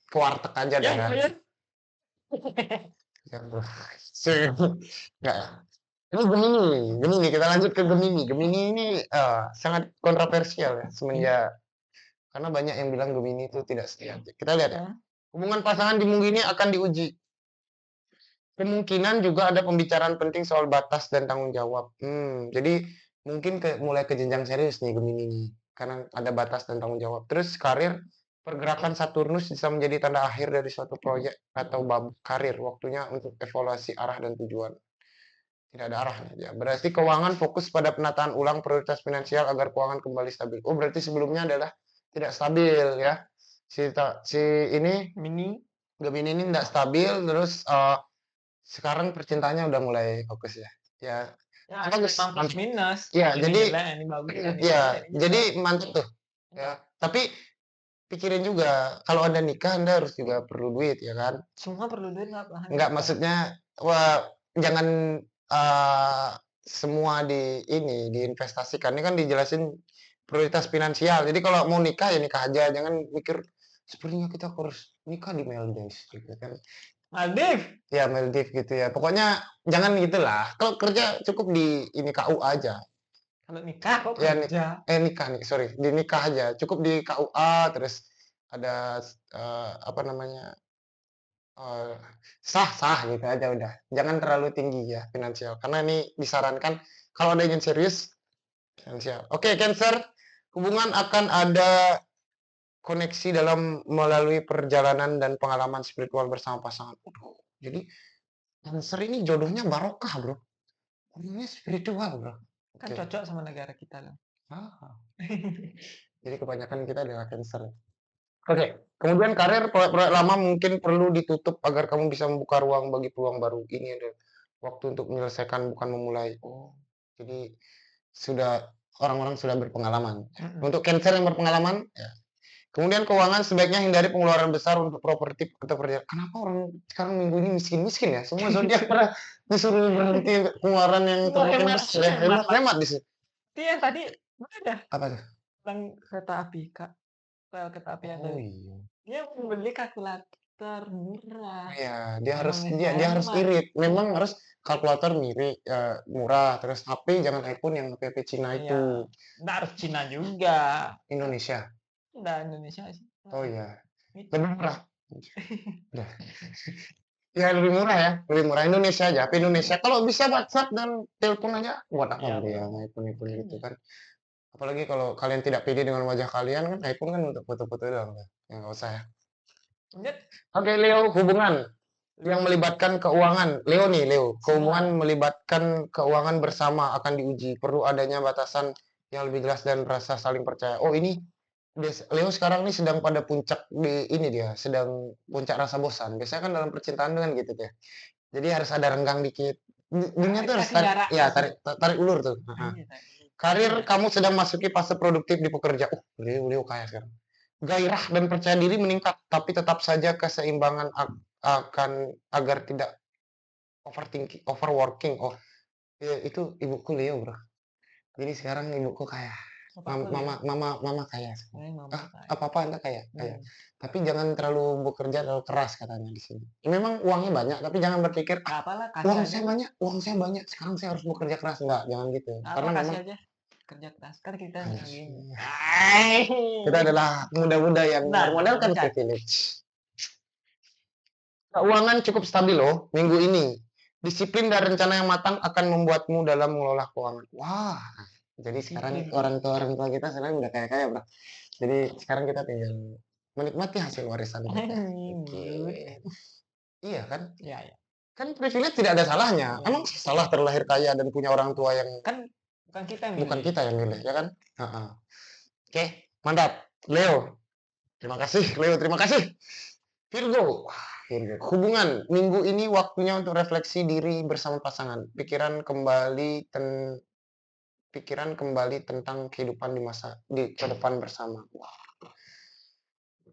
kewarteg aja dah. Ya, bro. Nggak. Ini Gemini. Kita lanjut ke Gemini. Gemini ini sangat kontroversial ya semenjak karena banyak yang bilang Gemini itu tidak setia. Kita lihat ya. Hubungan pasangan di minggu ini akan diuji. Kemungkinan juga ada pembicaraan penting soal batas dan tanggung jawab. Jadi mungkin mulai ke jenjang serius nih Gemini ini karena ada batas dan tanggung jawab. Terus karir, pergerakan Saturnus bisa menjadi tanda akhir dari suatu proyek atau bab karir. Waktunya untuk evaluasi arah dan tujuan. Tidak ada arahnya ya. Berarti keuangan fokus pada penataan ulang prioritas finansial agar keuangan kembali stabil. Oh, berarti sebelumnya adalah tidak stabil ya. Si ini Mini. Gemini ini tidak stabil terus sekarang percintaannya udah mulai fokus ya. Ya, Ya, bagus. memang plus Mantap. minus. Ya, Ini jadi jelek, ini bagus, ini ya, jelek, ini jadi jelek. mantap tuh. Ya, tapi pikirin juga kalau Anda nikah Anda harus juga perlu duit ya kan? Semua perlu duit nggak Enggak, maksudnya jangan semua diinvestasikan. Ini kan dijelasin prioritas finansial. Jadi kalau mau nikah ya nikah aja, jangan mikir sepertinya kita harus nikah di Maldives gitu kan. Maldives. Ya Maldives gitu ya. Pokoknya jangan gitulah. Kalau kerja cukup di ini KUA aja. Kalau nikah kok Ya kerja. nikah nih, sorry, di nikah aja. Cukup di KUA terus ada apa namanya? Oh, sah-sah gitu aja udah. Jangan terlalu tinggi ya finansial. Karena ini disarankan kalau Anda ingin serius finansial. Oke, Cancer, hubungan akan ada koneksi dalam melalui perjalanan dan pengalaman spiritual bersama pasangan. Jadi Cancer ini jodohnya barokah, Bro. Orangnya spiritual, Bro. Kan Oke. cocok sama negara kita loh. Ah, jadi kebanyakan kita adalah Cancer. Oke, kemudian karir proyek-proyek lama mungkin perlu ditutup agar kamu bisa membuka ruang bagi peluang baru. Ini ada waktu untuk menyelesaikan bukan memulai. Oh, jadi sudah orang-orang sudah berpengalaman. Untuk Cancer yang berpengalaman, ya. Kemudian keuangan sebaiknya hindari pengeluaran besar untuk properti atau perjalanan. Kenapa orang sekarang minggu ini miskin-miskin ya? Semua zodiak pada disuruh berhenti pengeluaran yang terlalu besar ya. Hemat-hemat di sini. Itu yang tadi ada Apa tuh? tentang kereta api, Kak. Rel kereta api yang Oh tadi. iya. Dia membeli kalkulator murah. Iya, dia harus Namanya dia harus hemat. irit. Memang harus kalkulator mirip murah, terus HP jangan iPhone yang HP Cina Iya. itu. Nggak harus Cina juga. Indonesia. Nggak Indonesia sih. Oh iya. Itu. Lebih murah. Udah. Ya lebih murah ya, lebih murah Indonesia aja. HP Indonesia. Kalau bisa WhatsApp dan telepon aja, buat apa Iya, beli yang betul. iPhone gitu kan? Apalagi kalau kalian tidak pede dengan wajah kalian kan iPhone kan untuk foto-foto doang. Ya nggak usah ya. Lanjut. Oke, Leo, hubungan yang melibatkan keuangan. Leo nih, Leo. Hubungan melibatkan keuangan bersama akan diuji. Perlu adanya batasan yang lebih jelas dan rasa saling percaya. Oh, ini Leo sekarang ini sedang pada puncak di ini dia, sedang puncak rasa bosan. Biasanya kan dalam percintaan kan gitu ya. Jadi harus ada renggang dikit. Dunia tuh harus Kasih jarak. ya tarik ulur tuh. Iya, Karir kamu sedang masuki fase produktif di pekerja. Leo kaya sekarang. Gairah dan percaya diri meningkat, tapi tetap saja keseimbangan akan agar tidak overthinking, overworking. Oh, ya, itu ibuku Leo, Bro. Jadi sekarang ibuku kaya. Mama kaya. Apa-apa Anda kaya. Tapi jangan terlalu bekerja terlalu keras katanya di sini. Memang uangnya banyak, tapi jangan berpikir uang saya banyak, sekarang saya harus bekerja keras. Enggak, jangan gitu. Karena memang aja kerja keras kan kita gini. kita adalah muda-muda yang bermodalkan privilege. Keuangan cukup stabil loh minggu ini. Disiplin dan rencana yang matang akan membuatmu dalam mengelola keuangan. Wah, jadi sekarang orang tua kita sekarang udah kaya-kaya, Bro. Jadi sekarang kita tinggal menikmati hasil warisan mereka. Iya kan? Iya. Kan privilege tidak ada salahnya. Emang salah terlahir kaya dan punya orang tua yang kan bukan kita yang milih, ya kan? Oke, mantap. Leo. Terima kasih, Leo. Terima kasih. Virgo. Hubungan minggu ini waktunya untuk refleksi diri bersama pasangan. Pikiran kembali tentang kehidupan di ke depan bersama.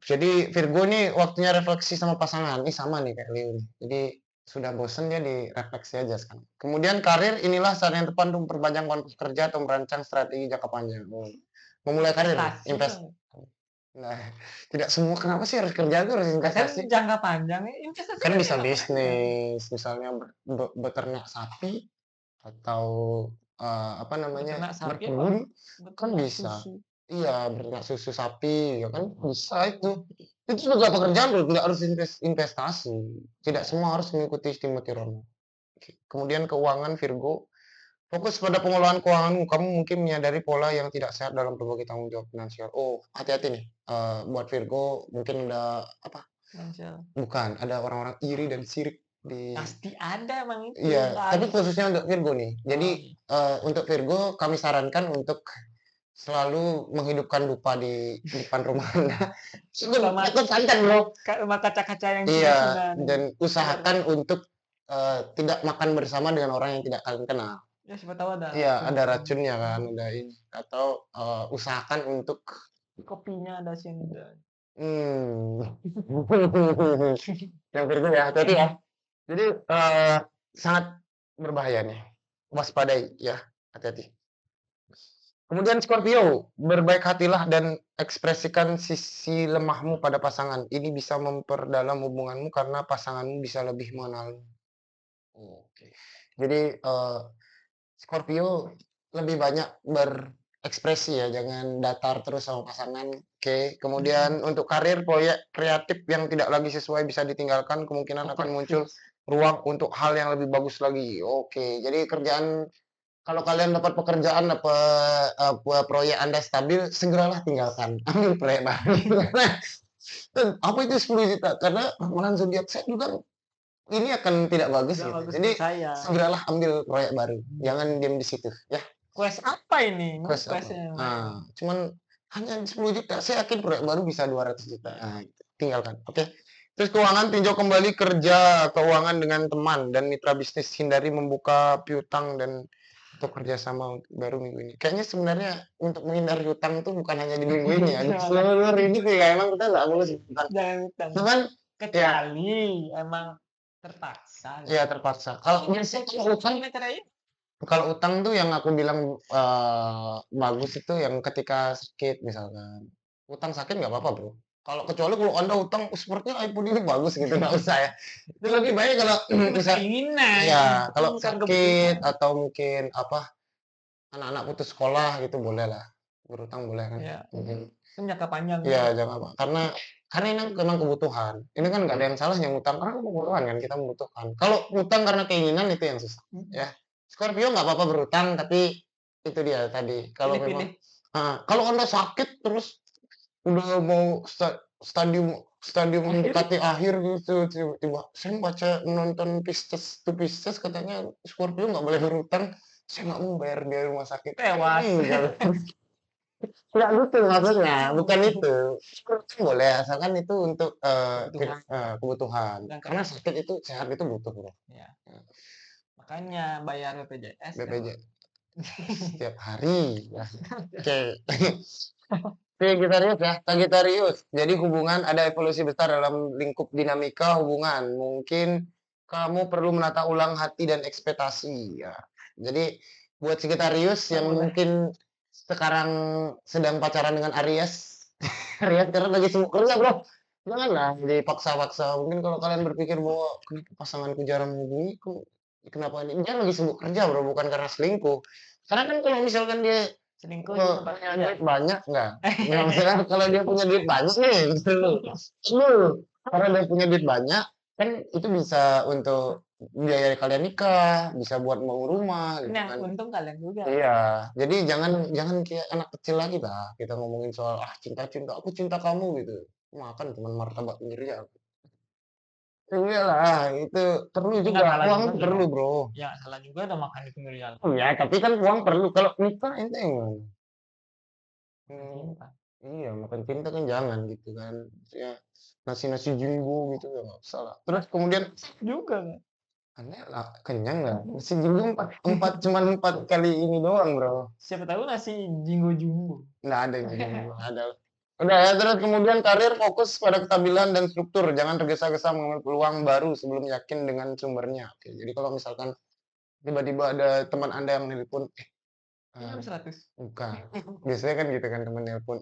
Jadi Virgo ini waktunya refleksi sama pasangan. Ini sama nih kayak Leo nih. Jadi sudah bosen dia direfleksi aja sekarang. Kemudian karir, inilah saat yang tepat untuk memperpanjang kontrak kerja atau merancang strategi jangka panjang. Memulai karir, Nah, tidak semua kenapa sih harus kerja itu harus investasi? Kan jangka panjang investasi Kan bisa bisnis, misalnya beternak sapi atau apa namanya berkebun kan bisa. Iya, beternak susu sapi, ya kan bisa itu. Itu juga pekerjaan loh, nggak harus investasi. Tidak semua harus mengikuti Timothy Rono. Kemudian keuangan Virgo, fokus pada pengelolaan keuangan. Kamu mungkin menyadari pola yang tidak sehat dalam berbagai tanggung jawab finansial. Oh, hati-hati nih. Buat Virgo mungkin ada apa? Bukan, ada orang-orang iri dan sirik di Pasti ada emang itu, iya, nggak tapi ada. khususnya untuk Virgo nih. Jadi, Oh, iya. untuk Virgo kami sarankan untuk selalu menghidupkan dupa di depan rumah Anda. Sama Takut santet, Bro. sama kaca-kaca yang Iya, Cina-Cina nih, dan biar usahakan untuk, tidak makan bersama dengan orang yang tidak kalian kenal. ya siapa tahu ada Iya, ada racun. racunnya kan, ada ini, atau, usahakan untuk Kopinya ada cyanida. mmm, yang Virgo ya, hati-hati ya. Jadi, sangat berbahaya nih, waspadai ya, hati-hati. Kemudian Scorpio, berbaik hatilah dan ekspresikan sisi lemahmu pada pasangan. Ini bisa memperdalam hubunganmu karena pasanganmu bisa lebih mengenalmu. Oke. Jadi, Scorpio lebih banyak berekspresi ya, jangan datar terus sama pasangan. Oke. Kemudian untuk karir, proyek kreatif yang tidak lagi sesuai bisa ditinggalkan, kemungkinan akan muncul ruang untuk hal yang lebih bagus lagi. Oke. Jadi kerjaan kalau kalian dapat pekerjaan, dapat, proyek Anda stabil, segeralah tinggalkan. Ambil proyek baru. Apa itu 10 juta? Karena ramalan zodiak saya juga ini akan tidak bagus Nggak gitu. bagus Jadi untuk saya. segeralah ambil proyek baru. Jangan diam di situ ya. Quest apa ini? Ini Quest apa? quest-nya. Cuman hanya 10 juta. Saya yakin proyek baru bisa 200 juta. Gitu. Tinggalkan. Oke. Terus keuangan, tinjau kembali kerja keuangan dengan teman dan mitra bisnis. Hindari membuka piutang dan untuk kerjasama baru minggu ini. Kayaknya sebenarnya untuk menghindari hutang itu bukan hanya di minggu ini ya. Di seluruh hidup ya emang kita nggak boleh hutang. Jangan hutang. Cuman ya, Kecuali emang terpaksa. ya terpaksa. Kalau biasanya Gimana caranya? kalau utang tuh yang aku bilang, bagus itu yang ketika sakit misalkan. Utang sakit nggak apa-apa, Bro. Kecuali kalau Anda utang, sepertinya iPhone ini bagus gitu, nggak usah ya. Itu lebih baik kalau bisa Keinginan. iya, Itu kalau bukan sakit kebutuhan. atau mungkin apa, anak-anak putus sekolah gitu bolehlah, berutang boleh kan. Ya, Mhm. kan jangka panjang. Iya, jangan apa karena ini memang kebutuhan. Ini kan nggak ada yang salah yang utang, karena kebutuhan kan, kita membutuhkan. Kalau utang karena keinginan itu yang susah, ya. Scorpio nggak apa-apa berutang, tapi itu dia tadi, kalau memang Pilih-pilih. kalau Anda sakit terus udah mau stadium stadium mendekati akhir gitu, tiba-tiba saya baca nonton Pisces to Pisces katanya Scorpio nggak boleh berutang, saya nggak mau bayar biaya rumah sakit. Tewas. Nggak gitu maksudnya, bukan itu. Boleh, asalkan itu untuk, Kebutuhan. kebutuhan. Dan Karena sakit itu sehat itu butuh, Bro. Ya. Makanya bayar BPJS. BPJ setiap hari, ya. Oke. Sagittarius ya, Sagittarius. Jadi hubungan ada evolusi besar dalam lingkup dinamika hubungan. Mungkin kamu perlu menata ulang hati dan ekspektasi, ya. Jadi buat Sagittarius yang mungkin sekarang sedang pacaran dengan Aries, Aries karena lagi sibuk kerja, Bro. Janganlah dipaksa-paksa. Mungkin kalau kalian berpikir bahwa kenapa pasanganku jarang menghubungi, kenapa ini? Dia lagi sibuk kerja, Bro, bukan karena selingkuh. Karena kan kalau misalkan dia Selingkuh di tempat punya kerja. duit banyak nggak? Nggak maksudnya kalau dia punya duit banyak nih, gitu. Karena dia punya duit banyak, kan itu bisa untuk biaya kalian nikah, bisa buat bangun rumah, gitu Nah, kan. untung kalian juga. Iya, jadi jangan jangan kayak anak kecil lagi lah kita ngomongin soal cinta-cinta, aku cinta kamu gitu. Makan cuman martabak pinggir jalan. Iyalah, itu perlu Tapi juga, nggak salah uang juga tuh dong. perlu, Bro. Ya, salah juga udah makan di pinggir jalan. Iya, tapi kan uang perlu. Kalau nikah ente gimana? Cinta. Iya, makan cinta kan jangan gitu kan. Ya, nasi-nasi jumbo gitu ya nggak usah lah. Terus kemudian Juga nggak? aneh lah, kenyang nggak? Nasi jumbo cuman 4 kali ini doang, Bro. Siapa tahu nasi jinggo jumbo. Nggak ada yang jumbo, nggak ada. Udah ya, terus kemudian karir fokus pada kestabilan dan struktur. Jangan tergesa-gesa mengambil peluang baru sebelum yakin dengan sumbernya. Oke, jadi kalau misalkan tiba-tiba ada teman Anda yang nelpon, Iya, 100. bukan. Biasanya kan gitu kan teman nelpon,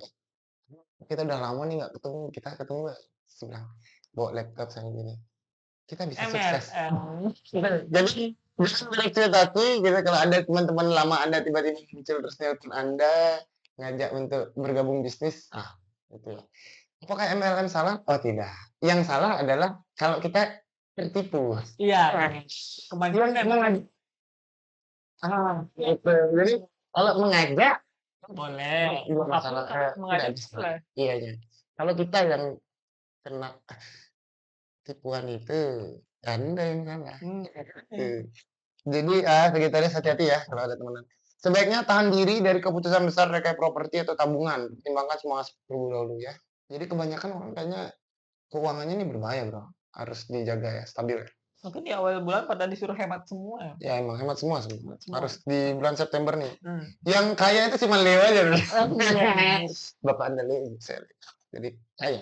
kita udah lama nih nggak ketemu, kita ketemu nggak? Terus bilang, bawa laptop saya gini, kita bisa sukses. MLM. Jadi justru berekspektasi gitu kalau ada teman-teman lama Anda tiba-tiba muncul terus nelpon Anda, ngajak untuk bergabung bisnis, itu ya. Apakah MLM salah? Oh tidak. Yang salah adalah kalau kita tertipu. Iya, kebanyakan Yang emang gitu. Jadi kalau mengajak boleh. dua Apapun masalah. kalau mengajak Tidak bisa. boleh. Iya, iya. Kalau kita yang kena tipuan itu Anda yang salah. Mmm. Jadi, Sagittarius hati-hati ya kalau ada temenan. Sebaiknya tahan diri dari keputusan besar terkait properti atau tabungan. Pertimbangkan semua aspek terlebih dahulu ya. Jadi kebanyakan orang kayaknya keuangannya ini berbahaya, Bro. Harus dijaga ya, stabil ya. Mungkin di awal bulan pada disuruh hemat semua ya? Ya emang hemat semua sih. Hemat semua. Harus di bulan September nih. Hmm. Yang kaya itu cuma Leo aja, Bro. Iya. Bapak Anda Leo, saya Leo. Jadi kaya.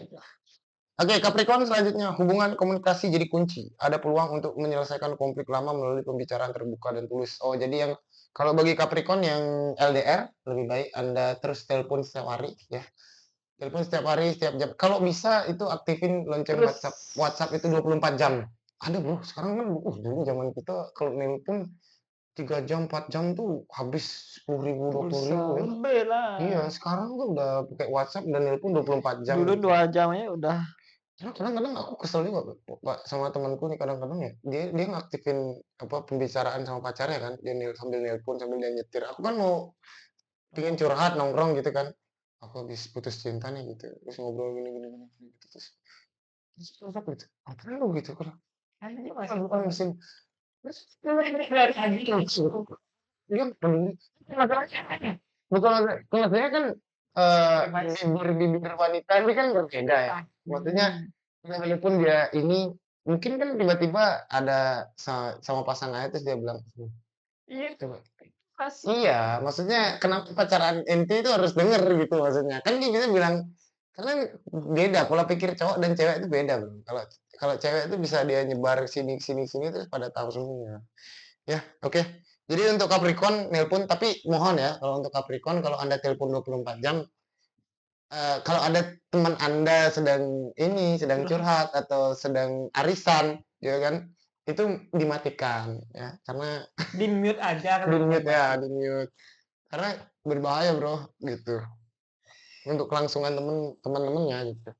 Oke, Capricorn selanjutnya, hubungan komunikasi jadi kunci. Ada peluang untuk menyelesaikan konflik lama melalui pembicaraan terbuka dan tulus. Oh, jadi yang kalau bagi Capricorn yang LDR, lebih baik Anda terus telepon setiap hari ya. Telepon setiap hari, setiap jam. Kalau bisa itu aktifin lonceng Terus WhatsApp. WhatsApp itu 24 jam. Ada, Bro. Sekarang kan dulu zaman kita kalau nelpon 3 jam, 4 jam tuh habis 10.000, 20.000 ya. lebih lah. Iya, sekarang tuh udah pakai WhatsApp dan nelpon 24 jam. Dulu 2 jam aja udah. Karena kadang-kadang aku kesel juga, Pak, sama temanku nih kadang-kadang ya, dia ngaktifin apa pembicaraan sama pacarnya kan, dia sambil nelpon, sambil dia nyetir. Aku kan mau pengen curhat, nongkrong gitu kan. Aku habis putus cinta nih gitu, terus ngobrol gini gini gini, gini, gitu. Terus curhat gitu. Apa lu gitu kan? Kayaknya Bukan masih bukan mesin. Terus dari tadi dia peduli. Bukan kalau saya kan bibir-bibir wanita ini kan berbeda ya. Maksudnya walaupun dia ini mungkin kan tiba-tiba ada sama pasangannya terus dia bilang, Iya, coba kasih. iya, maksudnya kenapa pacaran ente itu harus denger gitu maksudnya. Kan dia bisa bilang karena beda pola pikir cowok dan cewek itu beda, Bro. Kalau kalau cewek itu bisa dia nyebar sini sini sini terus pada tahu semua. Ya, oke. Jadi untuk Capricorn nelpon tapi mohon ya kalau untuk Capricorn kalau Anda telepon 24 jam kalau ada teman Anda sedang sedang curhat atau sedang arisan, ya kan, itu dimatikan ya, karena Di-mute aja kalau di-mute ya, mati. di-mute. Karena berbahaya, Bro, gitu. Untuk kelangsungan teman-temannya gitu.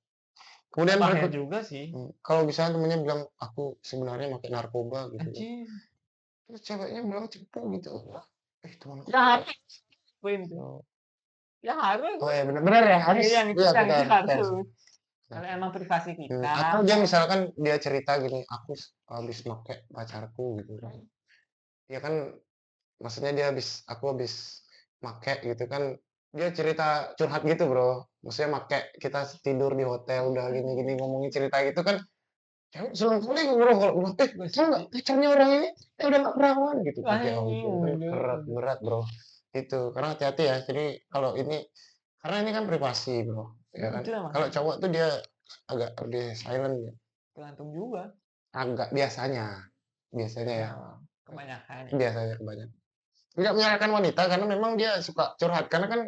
Kemudian Bahaya juga sih. kalau misalnya temennya bilang, "Aku sebenarnya pakai narkoba," gitu kan. Anjir. Terus ceweknya bilang cepu gitu. Temanku. Ya harus lakuin tuh. Ya harus. Oh ya benar benar ya harus. Yang itu Iya yang itu benar. harus. Kalau emang privasi Atau kita. dia misalkan dia cerita gini, "Aku habis make pacarku," gitu kan. Ya kan maksudnya aku habis make gitu kan, dia cerita curhat gitu, Bro. Maksudnya make, kita tidur di hotel udah gini-gini ngomongin cerita gitu kan, cewek seneng kali, Bro, kalau bilang, tahu nggak pacarnya orang ini udah nggak perawan," gitu. Ya Anjing ampun kan udah. berat, Bro. Itu, karena hati-hati ya. Jadi kalau ini karena ini kan privasi, Bro, ya kan. Itu emang Kalau cowok tuh dia agak lebih silent ya, tergantung juga. agak biasanya ya, Nah, kebanyakan ya. biasanya kebanyakan. Tidak menyalahkan wanita karena memang dia suka curhat, karena kan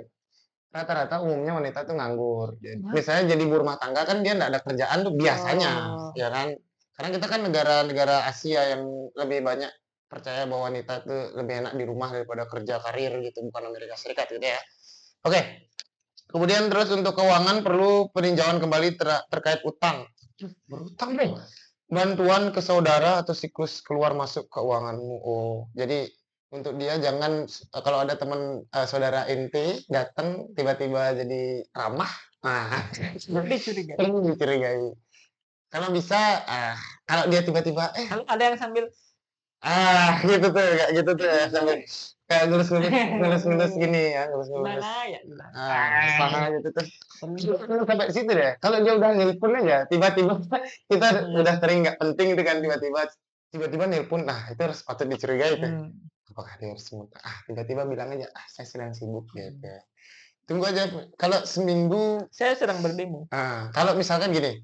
rata-rata umumnya wanita tuh nganggur. Misalnya jadi ibu rumah tangga kan dia nggak ada kerjaan tuh biasanya, Oh. ya kan? Karena kita kan negara-negara Asia yang lebih banyak percaya bahwa wanita tuh lebih enak di rumah daripada kerja karir gitu, bukan Amerika Serikat gitu ya. Oke, kemudian terus untuk keuangan perlu peninjauan kembali terkait utang. Berutang deh. Bantuan ke saudara atau siklus keluar masuk keuanganmu. Oh, jadi untuk dia jangan kalau ada teman saudara inti datang tiba-tiba jadi ramah, nah Dicurigai. sering dicurigai. Kalau bisa, kalau dia tiba-tiba, Kalau ada yang sambil gitu tuh, kayak gitu tuh ya, sambil kayak ngelus-ngelus gini ya, ngelus-ngelus. gimana ya bilang. Paha gitu terus sampai situ deh. Kalau dia udah nelpon aja, tiba-tiba kita udah sering nggak penting itu kan tiba-tiba nelpon, nah itu harus patut dicurigai tuh. Apakah dia harus tiba-tiba bilang aja, saya sedang sibuk gitu. Tunggu aja. Kalau seminggu, Saya sedang berdemo. kalau misalkan gini,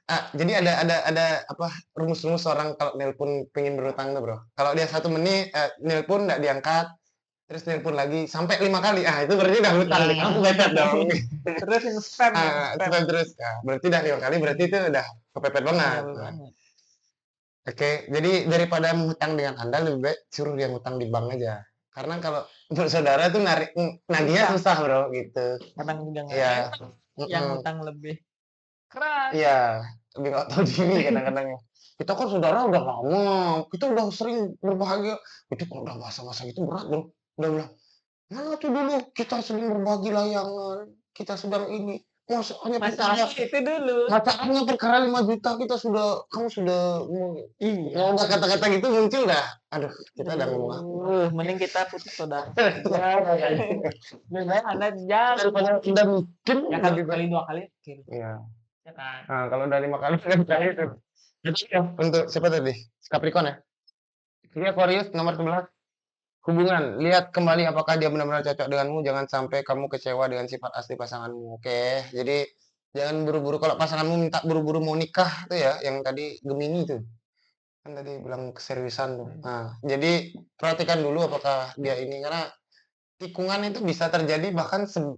jadi ada apa rumus-rumus orang kalau nelpon pengen berutang tuh, Bro. Kalau dia 1 menit nelpon nggak diangkat, terus nelpon lagi sampai 5 kali, itu berarti udah hutang nih, kamu bacot dong. Terus spam ya, spam. Spam terus, berarti udah 5 kali, berarti itu udah kepepet banget. Iya, banget. Oke, jadi daripada menghutang dengan Anda, lebih baik suruh dia ngutang di bank aja. Karena kalau untuk saudara tuh nagihnya susah, Bro, gitu. Kadang juga nggak Iya. enak yang utang lebih keras. Iya, lebih nggak tahu diri kadang-kadang ya. Kita kan saudara udah lama, kita udah sering berbahagia. Itu kalau udah masa-masa itu berat, Bro. Udah bilang, "Mana tuh dulu kita sering berbagi layangan, kita sedang ini." masalahnya perkara Masalahnya itu dulu. masalahnya perkara 5 juta kita kamu sudah Iya. kalau udah kata-kata gitu muncul dah, aduh kita udah ngomong apa? Mending kita putus saudara. Lebih baik Anda jangan daripada Anda bikin ya lebih baik. kali 2 kali oke. Iya. Ya kan? Nah, kalau udah 5 kali kan itu. Jadi ya untuk siapa tadi? Capricorn ya? Ini Aquarius nomor 11. Hubungan, lihat kembali apakah dia benar-benar cocok denganmu, jangan sampai kamu kecewa dengan sifat asli pasanganmu. Oke, jadi jangan buru-buru kalau pasanganmu minta buru-buru mau nikah tuh ya, yang tadi Gemini tuh. Kan tadi bilang keseriusan tuh. Nah, jadi perhatikan dulu apakah dia ini karena tikungan itu bisa terjadi bahkan 5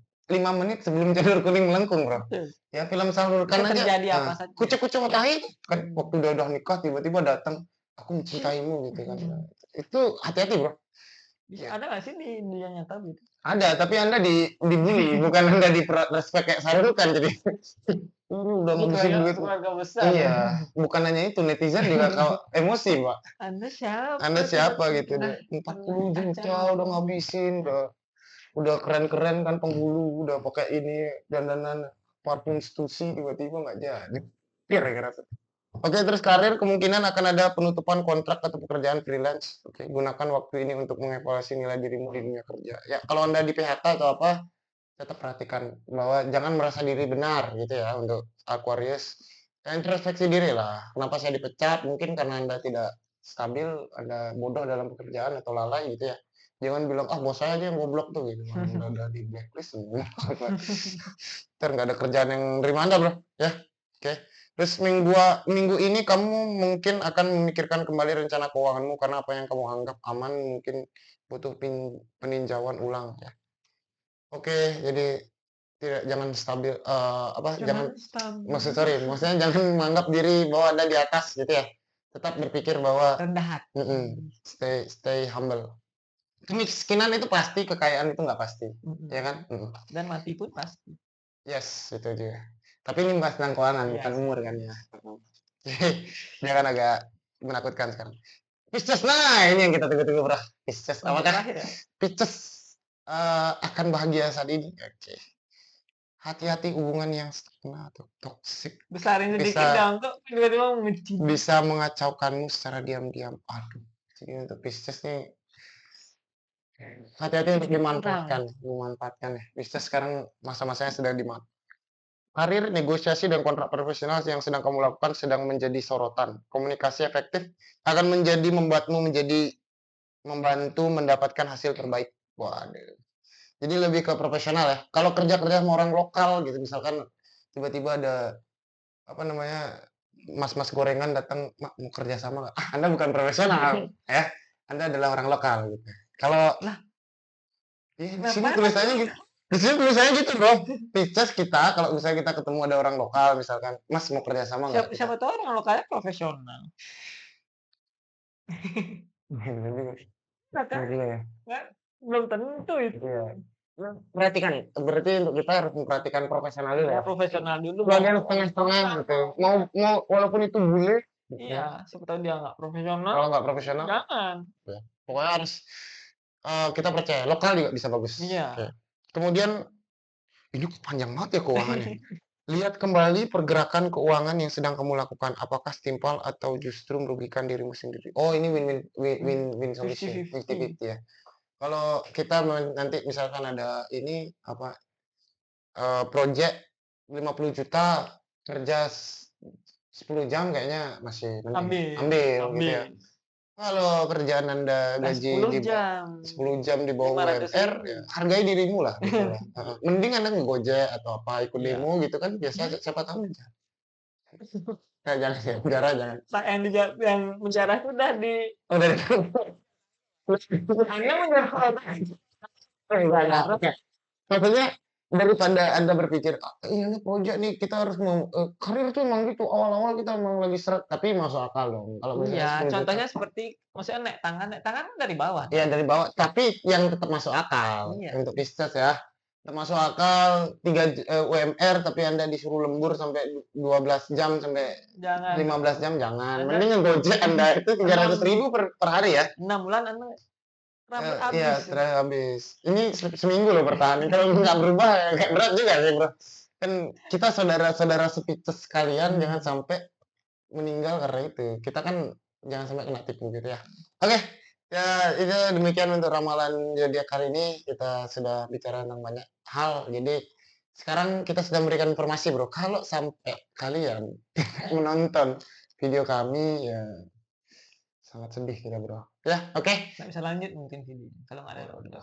menit sebelum janur kuning melengkung, Bro. Betul. Ya film Salman Khan Bisa aja. terjadi Nah, apa saja. kucuk-kucuk matahari kan waktu udah nikah tiba-tiba datang, aku mencintaimu gitu kan. Itu hati-hati, Bro. Bisa Ya. ada nggak sih di dunia nyata gitu? Ada, tapi Anda dibully, bukan Anda respect kayak Sarul kan jadi udah ngabisin duit. Keluarga besar. Iya, bukan hanya itu, netizen juga kalau emosi, Pak. Anda siapa? Anda siapa gitu Nah, deh. 40 juta udah ngabisin, udah keren-keren kan penghulu, udah pakai ini dandanan parfum Stussy tiba-tiba nggak jadi. Kira-kira tuh. Oke, terus karir kemungkinan akan ada penutupan kontrak atau pekerjaan freelance. Oke, gunakan waktu ini untuk mengevaluasi nilai dirimu di dunia kerja. Ya, kalau Anda di PHK atau apa, tetap perhatikan bahwa jangan merasa diri benar gitu ya untuk Aquarius. Ya, introspeksi diri lah. Kenapa saya dipecat? Mungkin karena Anda tidak stabil, Anda bodoh dalam pekerjaan atau lalai gitu ya. Jangan bilang, ah bos saya aja yang goblok tuh gitu. Orang udah di blacklist. Ntar nggak ada kerjaan yang nerima Anda, bro. Ya, oke. Terus minggu ini kamu mungkin akan memikirkan kembali rencana keuanganmu karena apa yang kamu anggap aman mungkin butuh peninjauan ulang ya. Oke, jadi jangan stabil jangan maksudnya jangan menganggap diri bahwa Anda di atas gitu ya. Tetap berpikir bahwa rendah hati. stay humble. Kemiskinan itu pasti, kekayaan itu nggak pasti, ya kan? Dan mati pun pasti. Yes, itu juga. Tapi ini bahas tentang keuangan, bukan umur kan ya. Jangan agak menakutkan sekarang. Pisces, nah ini yang kita tunggu-tunggu, bro. Pisces, apakah Ya? Pisces akan bahagia saat ini? Oke. Hati-hati hubungan yang stagnan atau toksik. Besarin sedikit dong, kok tiba-tiba membenci. Bisa mengacaukanmu secara diam-diam. Aduh, jadi untuk Pisces nih hati-hati untuk dimanfaatkan ya. Pisces sekarang masa-masanya sedang dimanfaatkan. Karir, negosiasi, dan kontrak profesional yang sedang kamu lakukan sedang menjadi sorotan. Komunikasi efektif akan membantu mendapatkan hasil terbaik. Waduh. Jadi lebih ke profesional ya. Kalau kerja-kerja sama orang lokal gitu, misalkan tiba-tiba ada apa namanya mas-mas gorengan datang, Mak, mau kerja sama nggak? Ah, Anda bukan profesional ya. Anda adalah orang lokal gitu. Kalau di sini tulisannya gitu. Di sini tulisannya gitu, bro. Pisces kita, kalau misalnya kita ketemu ada orang lokal, misalkan, Mas mau kerja sama nggak? Siapa tahu orang lokalnya profesional. Belum tentu itu. Perhatikan, berarti untuk kita harus memperhatikan profesional dulu ya. Profesional dulu. Bagian setengah-setengah gitu. Mau walaupun itu bule. Iya, siapa tahu dia nggak profesional. Kalau nggak profesional, jangan. Ya. Pokoknya harus kita percaya lokal juga bisa bagus. Iya. Oke. Kemudian ini panjang banget ya keuangannya. Lihat kembali pergerakan keuangan yang sedang kamu lakukan. Apakah setimpal atau justru merugikan dirimu sendiri? Oh, ini win-win solution, 50-50 ya. Kalau kita nanti misalkan ada ini apa project 50 juta kerja 10 jam kayaknya masih ambil gitu ya. Kalau kerjaan Anda gaji 10 jam di bawah UMR, ya, hargai dirimu lah. Gitu lah. Mending Anda ngegojek atau apa, ikut demo gitu kan, biasa siapa tahu aja. Jangan ya, penjara jangan. Yang penjara sudah di... Udah di... Anda menjara. Maksudnya daripada Anda berpikir ini proyek nih kita harus karir tuh emang gitu awal-awal kita emang lagi seret tapi masuk akal dong kalau misalnya contohnya seperti maksudnya naik tangan dari bawah. Iya dari bawah tapi yang tetap masuk akal untuk Pisces ya termasuk akal 3 UMR tapi Anda disuruh lembur sampai 12 jam sampai 15 jam jangan mending ngegojek Anda itu 300.000 per hari ya 6 bulan Anda habis. Iya, habis. Ini seminggu loh bertahan. Kalau nggak berubah, kayak berat juga sih, bro. Kan kita saudara-saudara sepites sekalian jangan sampai meninggal karena itu. Kita kan jangan sampai kena tipu gitu ya. Oke, ya itu demikian untuk ramalan zodiak kali ini. Kita sudah bicara tentang banyak hal. Jadi sekarang kita sudah memberikan informasi, Bro. Kalau sampai kalian menonton video kami ya sangat sedih kita, Bro. Ya, oke. Nggak bisa lanjut mungkin video kalau nggak ada Rodo.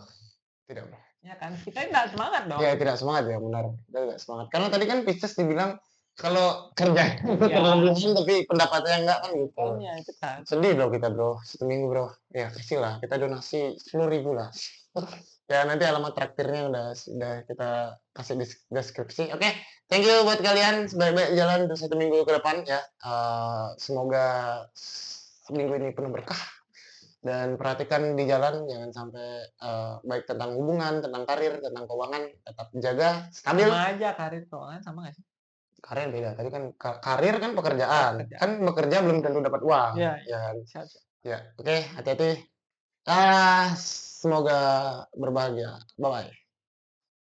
Tidak, Bro. Ya kan? Kita nggak semangat dong. Ya tidak semangat ya, benar. Kita tidak semangat. Karena tadi kan Pisces dibilang kalau kerja Iya. terlebihan tapi pendapatannya enggak kan gitu. Makanya itu kan. Sedih bro kita bro, 1 minggu bro. Ya kasih lah, kita donasi 10.000 lah. Ya nanti alamat traktirnya udah kita kasih di deskripsi. Oke, thank you buat kalian. Sebaik-baik jalan untuk 1 minggu ke depan ya. Semoga seminggu ini penuh berkah. Dan perhatikan di jalan jangan sampai baik tentang hubungan, tentang karir, tentang keuangan tetap jaga stabil. Sama aja karir keuangan sama nggak sih? Karir beda. Tadi kan karir kan pekerjaan. Pekerjaan. Kan bekerja belum tentu dapat uang. Iya, Ya kan? siap, siap. Ya, oke, hati-hati. Semoga berbahagia. Bye bye.